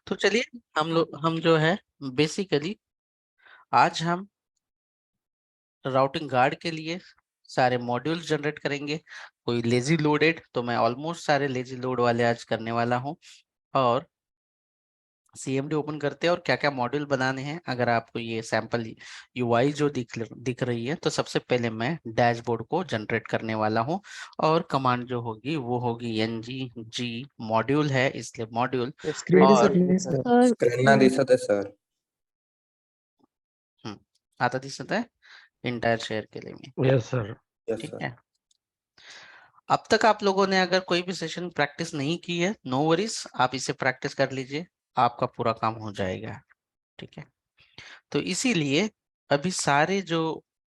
तो चलिए हम जो है बेसिकली आज हम राउटिंग गार्ड के लिए सारे मॉड्यूल्स जनरेट करेंगे। कोई लेजी लोडेड, तो मैं ऑलमोस्ट सारे लेजी लोड वाले आज करने वाला हूं। और सीएमडी ओपन करते हैं और क्या क्या मॉड्यूल बनाने हैं। अगर आपको ये सैंपल यूआई जो दिख रही है, तो सबसे पहले मैं डैशबोर्ड को जनरेट करने वाला हूं। और कमांड जो होगी वो होगी ng मॉड्यूल है, इसलिए मॉड्यूल। स्क्रीन और स्क्रीन दिसत आहे सर. आता दिसत आहे इंटायर शेयर केले मी। Yes sir. Yes, ठीक sir. है। अब तक आप लोगों ने अगर कोई भी सेशन प्रैक्टिस नहीं की है, नो वरीज, आप इसे प्रैक्टिस कर लीजिए, आपका पूरा काम हो जाएगा। ठीक है। तो इसीलिए अभी सारे जो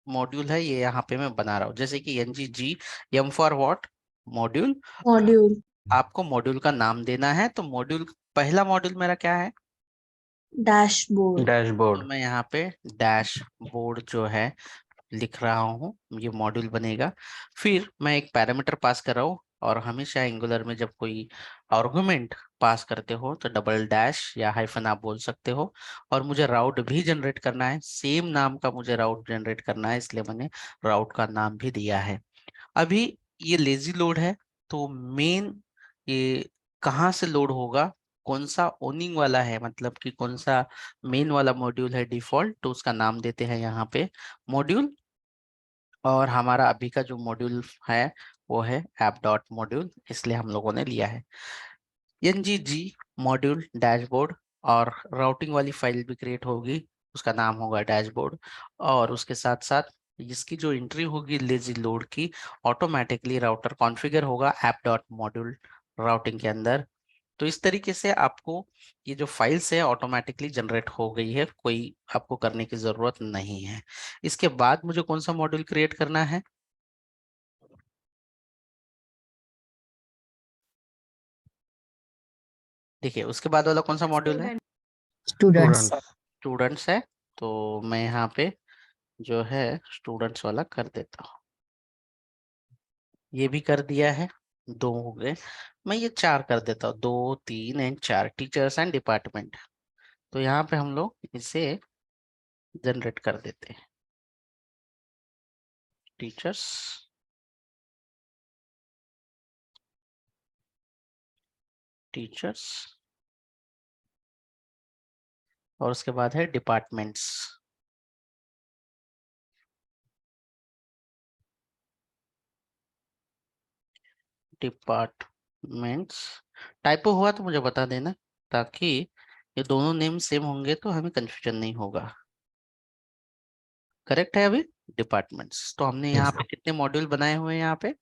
मॉड्यूल है ये यहाँ पे मैं बना रहा हूँ, जैसे कि NGG, M for what, module. Module आपको मॉड्यूल का नाम देना है, तो मॉड्यूल पहला मॉड्यूल मेरा क्या है? डैशबोर्ड। तो डैशबोर्ड। मैं यहाँ पे डैशबोर्ड जो है लिख रहा हूँ, ये मॉड्यूल बनेगा। फिर मैं एक पैरामीटर पास कर रहा हूँ, और हमेशा एंगुलर में जब कोई आर्गुमेंट पास करते हो तो डबल डैश या हाइफन आप बोल सकते हो। और मुझे राउट भी जनरेट करना है, सेम नाम का मुझे राउट जनरेट करना है, इसलिए मैंने राउट का नाम भी दिया है। अभी ये लेजी लोड है, तो मेन ये कहाँ से लोड होगा, कौन सा ओनिंग वाला है, मतलब कि कौन सा मेन वाला मॉड्यूल है डिफॉल्ट, तो उसका नाम देते हैं यहाँ पे मॉड्यूल। और हमारा अभी का जो मॉड्यूल है वो है ऐप डॉट मॉड्यूल, इसलिए हम लोगों ने लिया है NGG मॉड्यूल डैशबोर्ड। और राउटिंग वाली फाइल भी क्रिएट होगी, उसका नाम होगा डैशबोर्ड। और उसके साथ साथ इसकी जो एंट्री होगी लेजी लोड की, ऑटोमेटिकली राउटर कॉन्फ़िगर होगा ऐप डॉट मॉड्यूल राउटिंग के अंदर। तो इस तरीके से आपको ये जो फाइल्स है ऑटोमेटिकली जनरेट हो गई है, कोई आपको करने की जरूरत नहीं है। इसके बाद मुझे कौन सा मॉड्यूल क्रिएट करना है? देखिए उसके बाद वाला कौन सा मॉड्यूल है? स्टूडेंट्स। स्टूडेंट्स है। तो मैं यहाँ पे जो है स्टूडेंट्स वाला कर देता हूँ। ये भी कर दिया है, दो हो गए। मैं ये चार कर देता हूँ, 2 3 एंड 4, टीचर्स एंड डिपार्टमेंट। तो यहाँ पे हम लोग इसे जनरेट कर देते हैं, टीचर्स, टीचर्स, और उसके बाद है डिपार्टमेंट्स। डिपार्टमेंट्स। टाइपो हुआ तो मुझे बता देना, ताकि ये दोनों नेम सेम होंगे तो हमें कंफ्यूजन नहीं होगा। करेक्ट है अभी? डिपार्टमेंट्स। तो हमने यहाँ पे कितने मॉड्यूल बनाए हुए हैं? यहाँ पे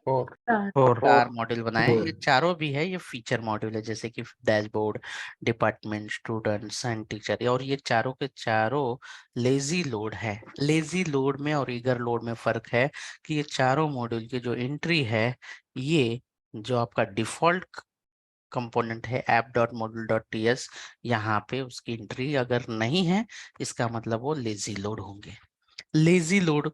4 मॉड्यूल बनाए हैं। ये चारों भी है, ये फीचर मॉड्यूल है, जैसे कि dashboard, department, students and teacher. और ये चारों के चारों लेजी लोड है। लेजी लोड में और ईगर लोड में फर्क है कि ये चारों मॉड्यूल की जो एंट्री है, ये जो आपका डिफॉल्ट कंपोनेंट है app dot module dot TS, यहाँ पे उसकी एंट्री अगर नहीं है, इसका मतलब वो लेजी लोड होंगे। लेजी लोड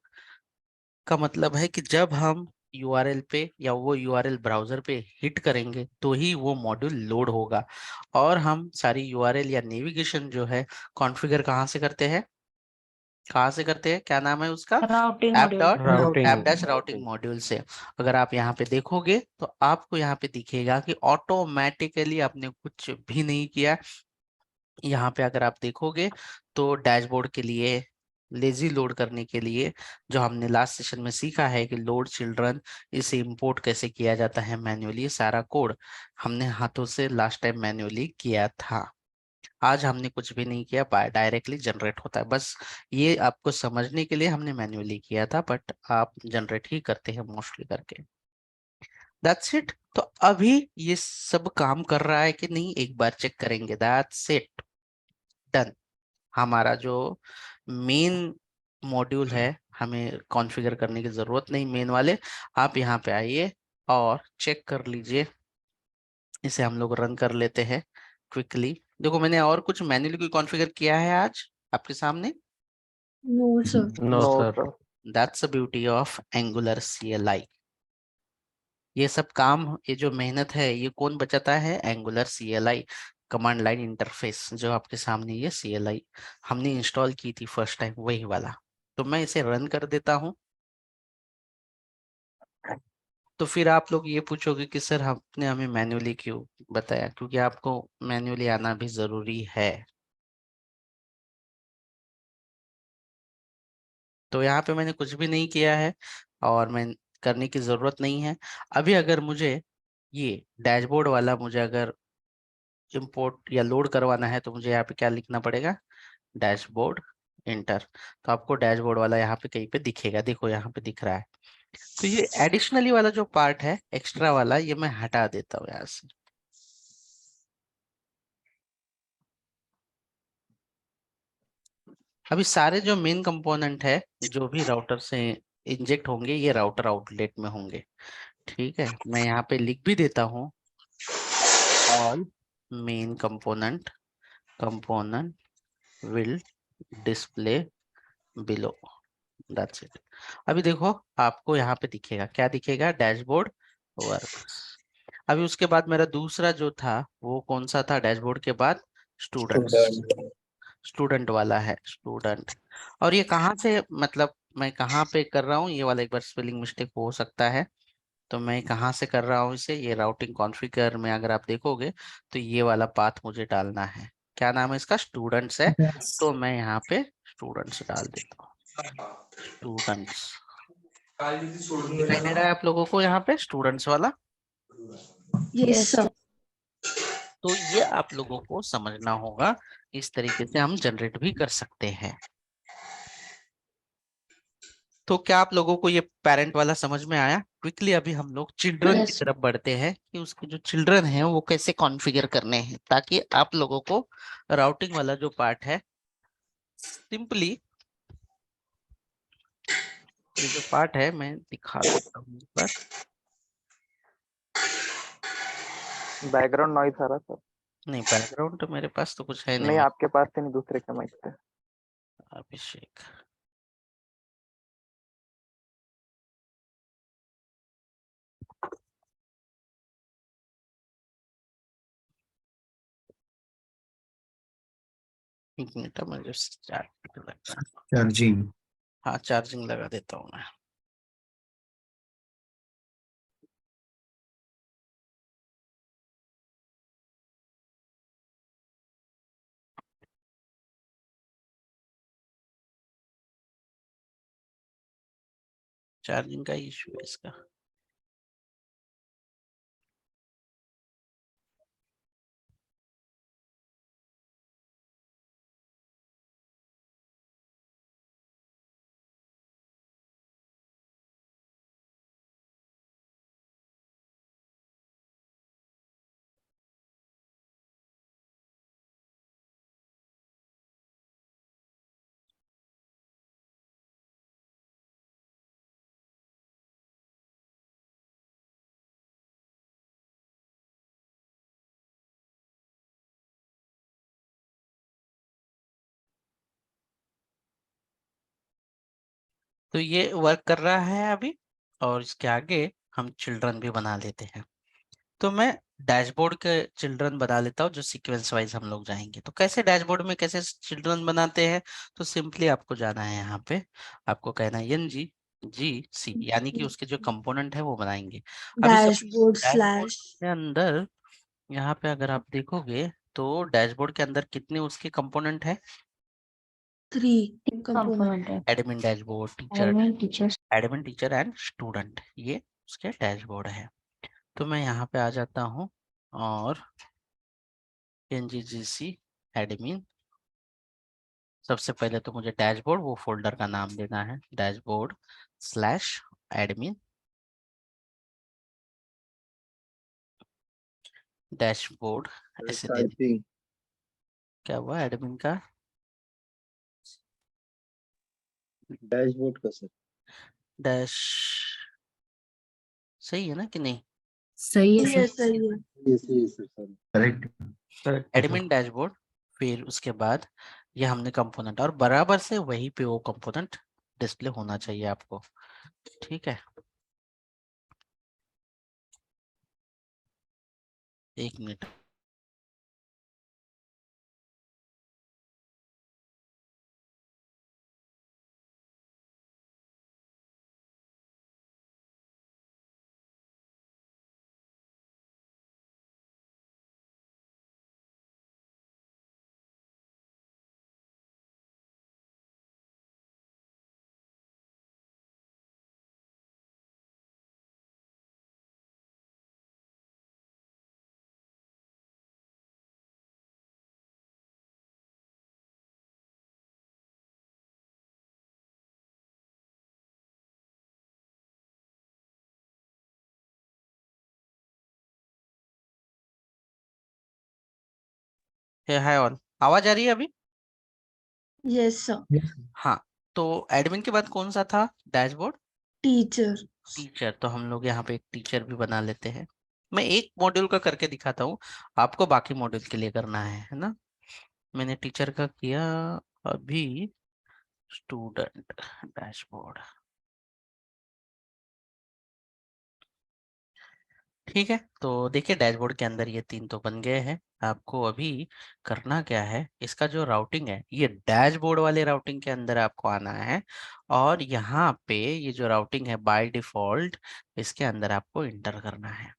का मतलब है कि जब हम यूआरएल पे या वो यूआरएल ब्राउजर पे हिट करेंगे तो ही वो मॉड्यूल लोड होगा। और हम सारी यूआरएल या नेविगेशन जो है कॉन्फ़िगर कहाँ से करते हैं? कहाँ से करते हैं? क्या नाम है उसका? Routing app dot routing. App dash routing module से। अगर आप यहाँ पे देखोगे तो आपको यहाँ पे दिखेगा कि ऑटोमेटिकली आपने कुछ भी नहीं किया। यहाँ पे अगर आप देखोगे तो डैशबोर्ड के लिए लेजी लोड करने के लिए जो हमने लास्ट सेशन में सीखा है कि लोड चिल्ड्रन, इसे इंपोर्ट कैसे किया जाता है मैन्युअली, सारा कोड हमने हाथों से लास्ट टाइम मैन्युअली किया था। आज हमने कुछ भी नहीं किया, डायरेक्टली जनरेट होता है। बस ये आपको समझने के लिए हमने मैन्युअली किया था, बट आप जनरेट ही करते हैं मोस्टली करके। That's it. तो अभी ये सब काम कर रहा है कि नहीं, एक बार चेक करेंगे। That's it, done. हमारा जो मेन मॉड्यूल है हमें कॉन्फ़िगर करने की जरूरत नहीं, मेन वाले। आप यहाँ पे आइए और चेक कर लीजिए। इसे हम लोग रन कर लेते हैं क्विकली। देखो मैंने और कुछ मैन्युअली कोई कॉन्फ़िगर किया है आज आपके सामने? No sir. No sir. That's the beauty of Angular CLI। ये सब काम, ये जो मेहनत है, ये कौन बचाता है? Angular CLI। Command line interface जो आपके सामने ये CLI हमने इंस्टॉल की थी फर्स्ट टाइम, वही वाला। तो मैं इसे रन कर देता हूँ। तो फिर आप लोग ये पूछोगे कि सर आपने हमें मैन्युअली क्यों बताया, क्योंकि आपको मैन्युअली आना भी जरूरी है। तो यहाँ पे मैंने कुछ भी नहीं किया है और मैं करने की जरूरत नहीं है। अभी अगर मुझे ये डैशबोर्ड वाला मुझे अगर इंपोर्ट या लोड करवाना है तो मुझे यहाँ पे क्या लिखना पड़ेगा, डैशबोर्ड इंटर। तो आपको डैशबोर्ड वाला यहाँ पे कहीं पे दिखेगा, देखो यहाँ पे दिख रहा है। तो ये एडिशनली वाला जो पार्ट है एक्स्ट्रा वाला, ये मैं हटा देता हूँ यहाँ से। अभी सारे जो मेन कंपोनेंट है जो भी राउटर से इंजेक्ट होंगे ये राउटर आउटलेट में होंगे। ठीक है, मैं यहाँ पे लिख भी देता हूँ, all main component will display below, that's it. अभी देखो आपको यहाँ पे दिखेगा, क्या दिखेगा, डैशबोर्ड वर्क्स। अभी उसके बाद मेरा दूसरा जो था वो कौन सा था, डैशबोर्ड के बाद स्टूडेंट्स, Student. स्टूडेंट वाला है, स्टूडेंट। और ये कहाँ से, मतलब मैं कहाँ पे कर रहा हूँ, ये वाला एक बार स्पेलिंग मिस्टेक हो सकता है। तो मैं कहाँ से कर रहा हूँ इसे, ये राउटिंग कॉन्फ़िगर में अगर आप देखोगे तो ये वाला पाथ मुझे डालना है। क्या नाम है इसका, स्टूडेंट्स है। तो मैं यहाँ पे स्टूडेंट्स डाल देता हूँ, स्टूडेंट्स। दिखाई दे रहा है आप लोगों को यहाँ पे स्टूडेंट्स वाला। Yes, sir. तो ये आप लोगों को समझना होगा, इस तरीके से हम जनरेट भी कर सकते हैं। तो क्या आप लोगों को ये पेरेंट वाला समझ में आया? क्विकली अभी हम लोग चिल्ड्रन की Yes. तरफ बढ़ते हैं कि उसके जो चिल्ड्रन हैं वो कैसे कॉन्फ़िगर करने हैं, ताकि आप लोगों को राउटिंग वाला जो पार्ट है सिंपली, ये जो पार्ट है मैं दिखा देता हूँ एक बार। बैकग्राउंड नॉइस आ रहा सर। नहीं, बैकग्राउंड तो मेरे पास तो कुछ है नहीं। नहीं मैं आपके पास से नहीं, दूसरे के माइक से। अभिषेक, एक मिनट मुझे Charging. हाँ चार्जिंग लगा देता हूँ मैं। चार्जिंग का इशू है इसका। तो ये वर्क कर रहा है अभी, और इसके आगे हम चिल्ड्रन भी बना लेते हैं। तो मैं डैशबोर्ड के चिल्ड्रन बना लेता हूँ जो सीक्वेंस वाइज हम लोग जाएंगे। तो कैसे डैशबोर्ड में कैसे चिल्ड्रन बनाते हैं, तो सिंपली आपको जाना है यहाँ पे, आपको कहना है NG-GC, यानी कि उसके जो कंपोनेंट है वो बनाएंगे। अभी सब Dashboard डैशबोर्ड slash के अंदर, यहाँ पे अगर आप देखोगे तो डैशबोर्ड के अंदर कितने उसके कंपोनेंट है, 3 component. Admin dashboard, admin teacher and student, ये उसके डैशबोर्ड है। तो मैं यहाँ पे आ जाता हूँ और NG-GC एडमिन, सबसे पहले तो मुझे डैशबोर्ड वो फोल्डर का नाम देना है, डैशबोर्ड स्लैश एडमिन, डैशबोर्ड ऐसे दे दे। Typing. क्या हुआ एडमिन का, Dashboard का सर. डैश, सही है ना कि नहीं, सही है सही है। Yes, yes, sir. Correct. Admin dashboard. फिर उसके बाद ये हमने कंपोनेंट, और बराबर से वहीं पे वो कंपोनेंट डिस्प्ले होना चाहिए आपको। ठीक है, एक मिनट। हाय ऑल, आवाज आ रही है अभी? Yes, sir. हाँ, तो एडमिन के बाद कौन सा था? Dashboard Teacher. टीचर। तो हम लोग यहाँ पे एक टीचर भी बना लेते हैं। मैं एक मॉड्यूल का करके दिखाता हूँ, आपको बाकी मॉड्यूल के लिए करना है ना। मैंने टीचर का किया अभी। स्टूडेंट डैशबोर्ड, ठीक है। तो देखिए डैशबोर्ड के अंदर ये 3 तो बन गए हैं। आपको अभी करना क्या है, इसका जो राउटिंग है ये डैशबोर्ड वाले राउटिंग के अंदर आपको आना है, और यहाँ पे ये जो राउटिंग है बाय डिफॉल्ट इसके अंदर आपको इंटर करना है।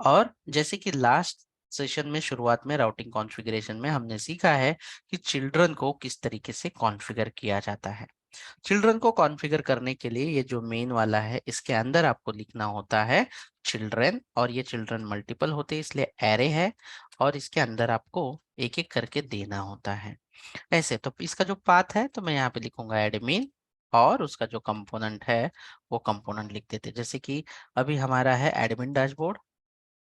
और जैसे कि लास्ट सेशन में शुरुआत में राउटिंग कॉन्फ़िगरेशन में हमने सीखा है कि चिल्ड्रन को किस तरीके से कॉन्फ़िगर किया जाता है। चिल्ड्रन को कॉन्फ़िगर करने के लिए ये जो मेन वाला है इसके अंदर आपको लिखना होता है चिल्ड्रन, और ये चिल्ड्रन मल्टीपल होते हैं इसलिए एरे है, और इसके अंदर आपको एक एक करके देना होता है ऐसे। तो इसका जो पाथ है तो मैं यहाँ पे लिखूंगा एडमिन, और उसका जो कंपोनेंट है वो कंपोनेंट लिख देते, जैसे कि अभी हमारा है एडमिन डैशबोर्ड।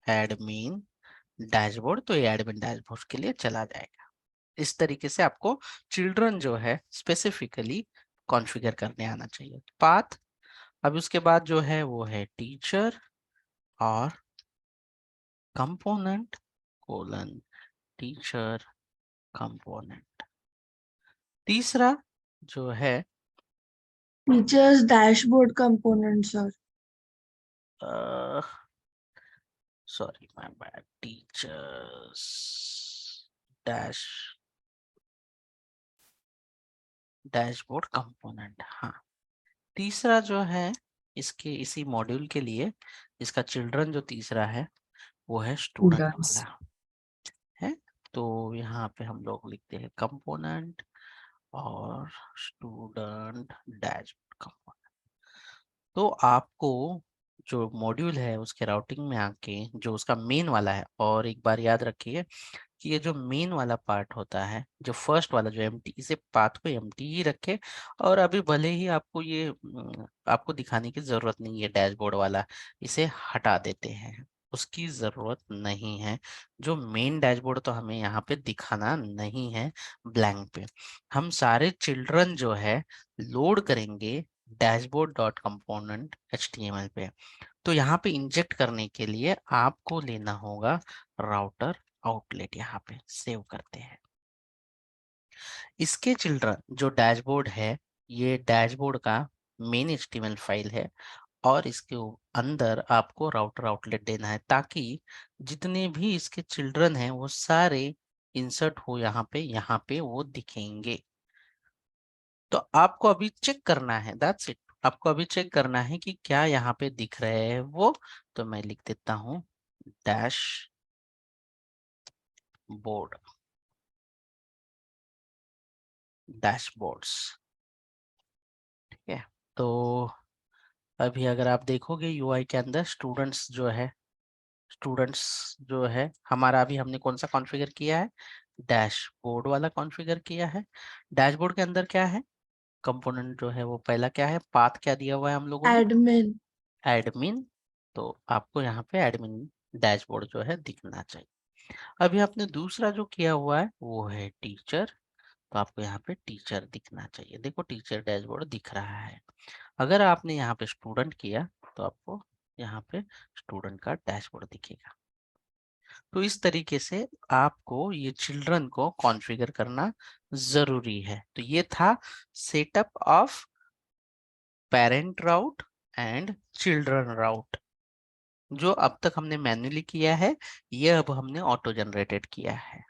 एडमिन डैशबोर्ड, तो ये एडमिन डैशबोर्ड के लिए चला जाएगा। इस तरीके से आपको चिल्ड्रन जो है स्पेसिफिकली कॉन्फ़िगर करने आना चाहिए। पाथ, अब उसके बाद जो है वो है टीचर और कंपोनेंट कोलन टीचर कंपोनेंट। तीसरा जो है Teacher's dashboard component, sir. Sorry my bad, teachers dash dashboard component. हाँ, तीसरा जो है इसके इसी मॉड्यूल के लिए इसका चिल्ड्रन जो तीसरा है वो है स्टूडेंट वाला है। तो यहाँ पे हम लोग लिखते हैं कंपोनेंट और स्टूडेंट डैशबोर्ड कंपोनेंट। तो आपको जो मॉड्यूल है उसके राउटिंग में आके जो उसका मेन वाला है, और एक बार याद रखिए कि ये जो मेन वाला पार्ट होता है, जो फर्स्ट वाला जो एम्प्टी, इसे पाथ को एम्प्टी ही रखे। और अभी भले ही आपको ये आपको दिखाने की जरूरत नहीं है डैशबोर्ड वाला, इसे हटा देते हैं, उसकी जरूरत नहीं है। जो मेन डैशबोर्ड तो हमें यहाँ पे दिखाना नहीं है ब्लैंक पे। हम सारे चिल्ड्रन जो है लोड करेंगे डैशबोर्ड डॉट कंपोनेंट HTML पे। तो यहाँ पे इंजेक्ट करने के लिए आपको लेना होगा राउटर आउटलेट। यहाँ पे सेव करते हैं इसके चिल्ड्रन जो डैशबोर्ड है, ये डैशबोर्ड का मेन HTML फाइल है, और इसके अंदर आपको राउटर आउटलेट देना है ताकि जितने भी इसके चिल्ड्रन हैं वो सारे इंसर्ट हो यहाँ पे वो दिखेंगे। तो आपको अभी चेक करना है, दैट्स इट। आपको अभी चेक करना है कि क्या यहाँ पे दिख रहे हैं वो। तो मैं लिख देता हूँ डैश बोर्ड डैशबोर्ड्स, ठीक है। तो अभी अगर आप देखोगे UI के अंदर स्टूडेंट्स जो है हमारा, अभी हमने कौन सा कॉन्फ़िगर किया है? डैशबोर्ड वाला कॉन्फ़िगर किया है। डैशबोर्ड के अंदर क्या है? कंपोनेंट जो है वो पहला क्या है, पाथ क्या दिया हुआ है हम लोगों ने? Admin. एडमिन। तो आपको यहाँ पे एडमिन डैशबोर्ड जो है दिखना चाहिए। अभी आपने दूसरा जो किया हुआ है वो है टीचर, तो आपको यहाँ पे टीचर दिखना चाहिए। देखो टीचर डैशबोर्ड दिख रहा है। अगर आपने यहाँ पे स्टूडेंट किया तो आपको यहाँ पे स्टूडेंट का डैशबोर्ड दिखेगा। तो इस तरीके से आपको ये चिल्ड्रन को कॉन्फ़िगर करना जरूरी है। तो ये था setup of parent route and children route. जो अब तक हमने मैन्युअली किया है, ये अब हमने ऑटो जनरेटेड किया है।